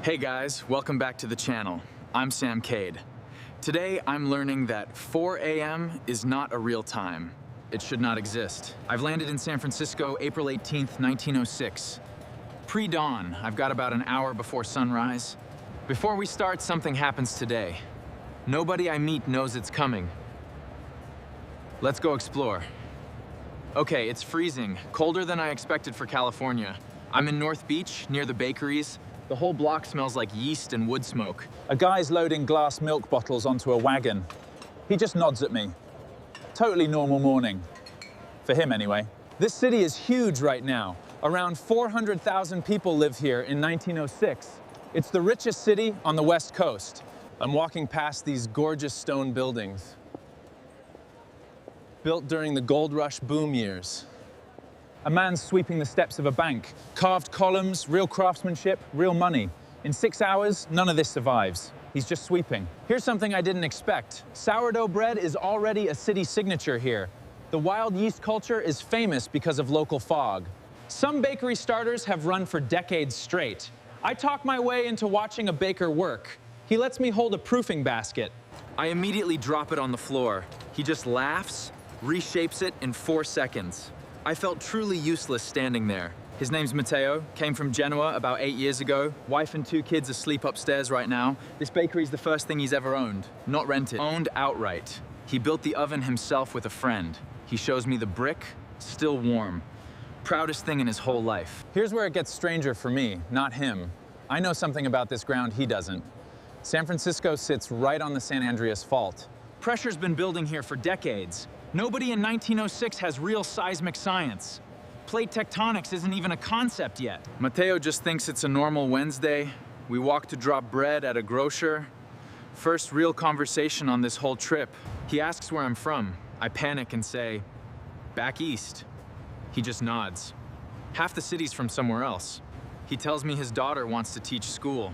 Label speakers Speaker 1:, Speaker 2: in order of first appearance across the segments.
Speaker 1: Hey guys, welcome back to the channel. I'm Sam Cade. Today I'm learning that 4 a.m. is not a real time. It should not exist. I've landed in San Francisco April 18th, 1906. Pre-dawn, I've got about an hour before sunrise. Before we start, something happens today. Nobody I meet knows it's coming. Let's go explore. Okay, it's freezing, colder than I expected for California. I'm in North Beach, near the bakeries. The whole block smells like yeast and wood smoke.
Speaker 2: A guy's loading glass milk bottles onto a wagon. He just nods at me. Totally normal morning. For him, anyway. This city is huge right now. Around 400,000 people live here in 1906. It's the richest city on the West Coast. I'm walking past these gorgeous stone buildings. Built during the gold rush boom years. A man's sweeping the steps of a bank. Carved columns, real craftsmanship, real money. In 6 hours, none of this survives. He's just sweeping. Here's something I didn't expect. Sourdough bread is already a city signature here. The wild yeast culture is famous because of local fog. Some bakery starters have run for decades straight. I talk my way into watching a baker work. He lets me hold a proofing basket.
Speaker 1: I immediately drop it on the floor. He just laughs, reshapes it in 4 seconds. I felt truly useless standing there. His name's Matteo, came from Genoa about 8 years ago. Wife and 2 kids asleep upstairs right now. This bakery's the first thing he's ever owned. Not rented, owned outright. He built the oven himself with a friend. He shows me the brick, still warm. Proudest thing in his whole life.
Speaker 2: Here's where it gets stranger for me, not him. I know something about this ground he doesn't. San Francisco sits right on the San Andreas Fault.
Speaker 1: Pressure's been building here for decades. Nobody in 1906 has real seismic science. Plate tectonics isn't even a concept yet. Matteo just thinks it's a normal Wednesday. We walk to drop bread at a grocer. First real conversation on this whole trip. He asks where I'm from. I panic and say, back east. He just nods. Half the city's from somewhere else. He tells me his daughter wants to teach school.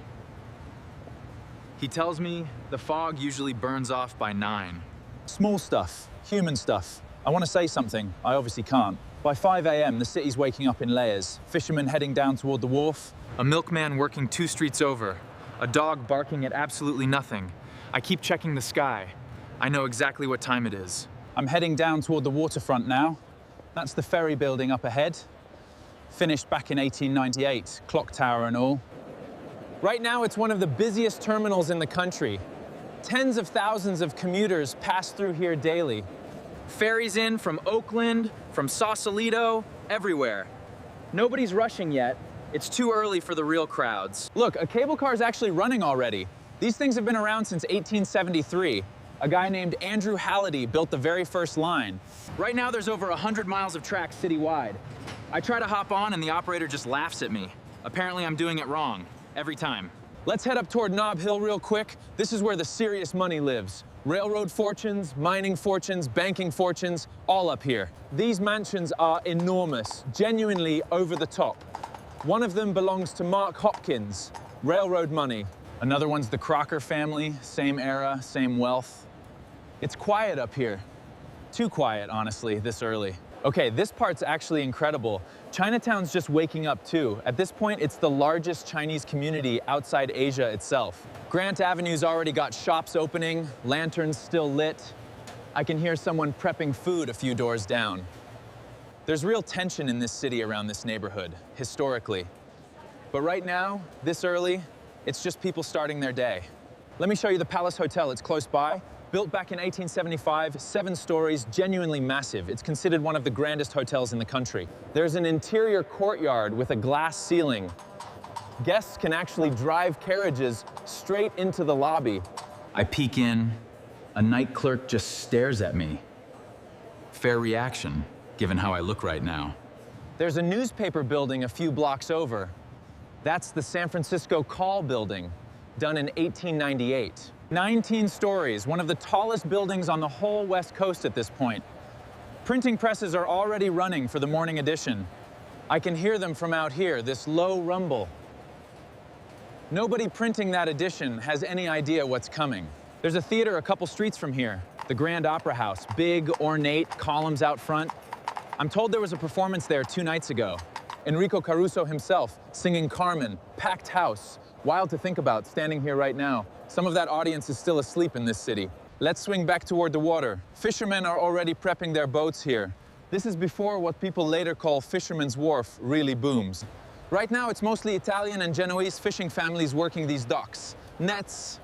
Speaker 1: He tells me the fog usually burns off by 9.
Speaker 2: Small stuff, human stuff. I want to say something, I obviously can't. By 5 a.m., the city's waking up in layers. Fishermen heading down toward the wharf.
Speaker 1: A milkman working 2 streets over. A dog barking at absolutely nothing. I keep checking the sky. I know exactly what time it is.
Speaker 2: I'm heading down toward the waterfront now. That's the ferry building up ahead. Finished back in 1898, clock tower and all. Right now, it's one of the busiest terminals in the country. Tens of thousands of commuters pass through here daily.
Speaker 1: Ferries in from Oakland, from Sausalito, everywhere. Nobody's rushing yet. It's too early for the real crowds.
Speaker 2: Look, a cable car is actually running already. These things have been around since 1873. A guy named Andrew Halliday built the very first line.
Speaker 1: Right now there's over 100 miles of track citywide. I try to hop on and the operator just laughs at me. Apparently I'm doing it wrong, every time.
Speaker 2: Let's head up toward Nob Hill real quick. This is where the serious money lives. Railroad fortunes, mining fortunes, banking fortunes, all up here. These mansions are enormous, genuinely over the top. One of them belongs to Mark Hopkins, railroad money. Another one's the Crocker family, same era, same wealth. It's quiet up here. Too quiet, honestly, this early. Okay, this part's actually incredible. Chinatown's just waking up too. At this point, it's the largest Chinese community outside Asia itself. Grant Avenue's already got shops opening, lanterns still lit. I can hear someone prepping food a few doors down. There's real tension in this city around this neighborhood, historically. But right now, this early, it's just people starting their day. Let me show you the Palace Hotel. It's close by. Built back in 1875, 7 stories, genuinely massive. It's considered one of the grandest hotels in the country. There's an interior courtyard with a glass ceiling. Guests can actually drive carriages straight into the lobby.
Speaker 1: I peek in. A night clerk just stares at me. Fair reaction, given how I look right now.
Speaker 2: There's a newspaper building a few blocks over. That's the San Francisco Call building, done in 1898. 19 stories, one of the tallest buildings on the whole West Coast at this point. Printing presses are already running for the morning edition. I can hear them from out here, this low rumble. Nobody printing that edition has any idea what's coming. There's a theater a couple streets from here, the Grand Opera House, big, ornate, columns out front. I'm told there was a performance there 2 nights ago. Enrico Caruso himself singing Carmen, packed house, Wild to think about, standing here right now. Some of that audience is still asleep in this city. Let's swing back toward the water. Fishermen are already prepping their boats here. This is before what people later call Fisherman's Wharf really booms. Right now, it's mostly Italian and Genoese fishing families working these docks. Nets,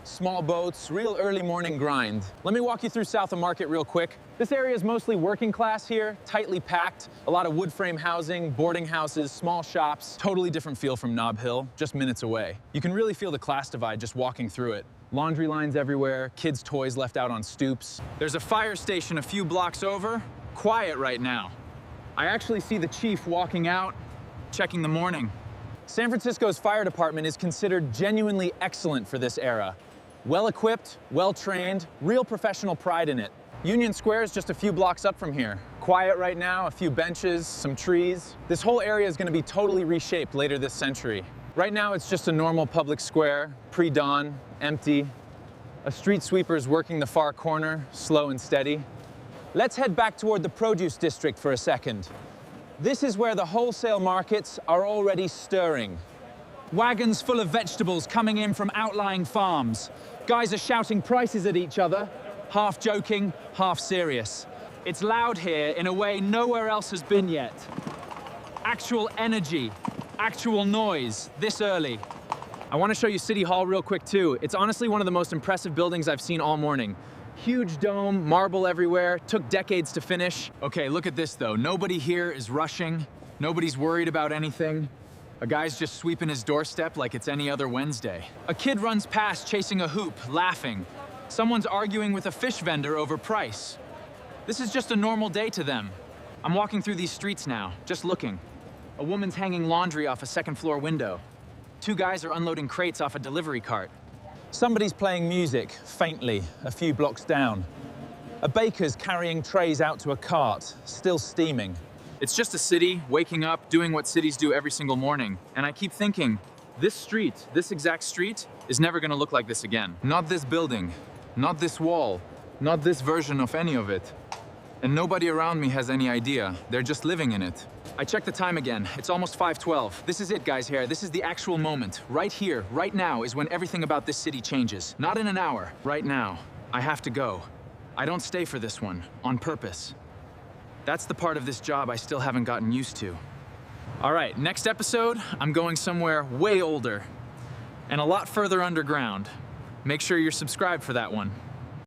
Speaker 2: small boats, real early morning grind. Let me walk you through South of Market real quick. This area is mostly working class here, tightly packed. A lot of wood frame housing, boarding houses, small shops. Totally different feel from Nob Hill, just minutes away. You can really feel the class divide just walking through it. Laundry lines everywhere, kids' toys left out on stoops.
Speaker 1: There's a fire station a few blocks over. Quiet right now. I actually see the chief walking out, checking the morning.
Speaker 2: San Francisco's fire department is considered genuinely excellent for this era. Well-equipped, well-trained, real professional pride in it. Union Square is just a few blocks up from here. Quiet right now, a few benches, some trees. This whole area is going to be totally reshaped later this century. Right now, it's just a normal public square, pre-dawn, empty. A street sweeper's working the far corner, slow and steady. Let's head back toward the produce district for a second. This is where the wholesale markets are already stirring.
Speaker 1: Wagons full of vegetables coming in from outlying farms. Guys are shouting prices at each other, half joking, half serious. It's loud here in a way nowhere else has been yet. Actual energy, actual noise, this early. I want to show you City Hall real quick too. It's honestly one of the most impressive buildings I've seen all morning. Huge dome, marble everywhere, took decades to finish. Okay, look at this though. Nobody here is rushing. Nobody's worried about anything. A guy's just sweeping his doorstep like it's any other Wednesday. A kid runs past chasing a hoop, laughing. Someone's arguing with a fish vendor over price. This is just a normal day to them. I'm walking through these streets now, just looking. A woman's hanging laundry off a second-floor window. Two guys are unloading crates off a delivery cart.
Speaker 2: Somebody's playing music, faintly, a few blocks down. A baker's carrying trays out to a cart, still steaming.
Speaker 1: It's just a city, waking up, doing what cities do every single morning. And I keep thinking, this street, this exact street, is never gonna look like this again. Not this building, not this wall, not this version of any of it. And nobody around me has any idea. They're just living in it. I checked the time again. It's almost 5:12. This is it, guys, here. This is the actual moment. Right here, right now, is when everything about this city changes. Not in an hour. Right now. I have to go. I don't stay for this one, on purpose. That's the part of this job I still haven't gotten used to. All right, next episode, I'm going somewhere way older and a lot further underground. Make sure you're subscribed for that one.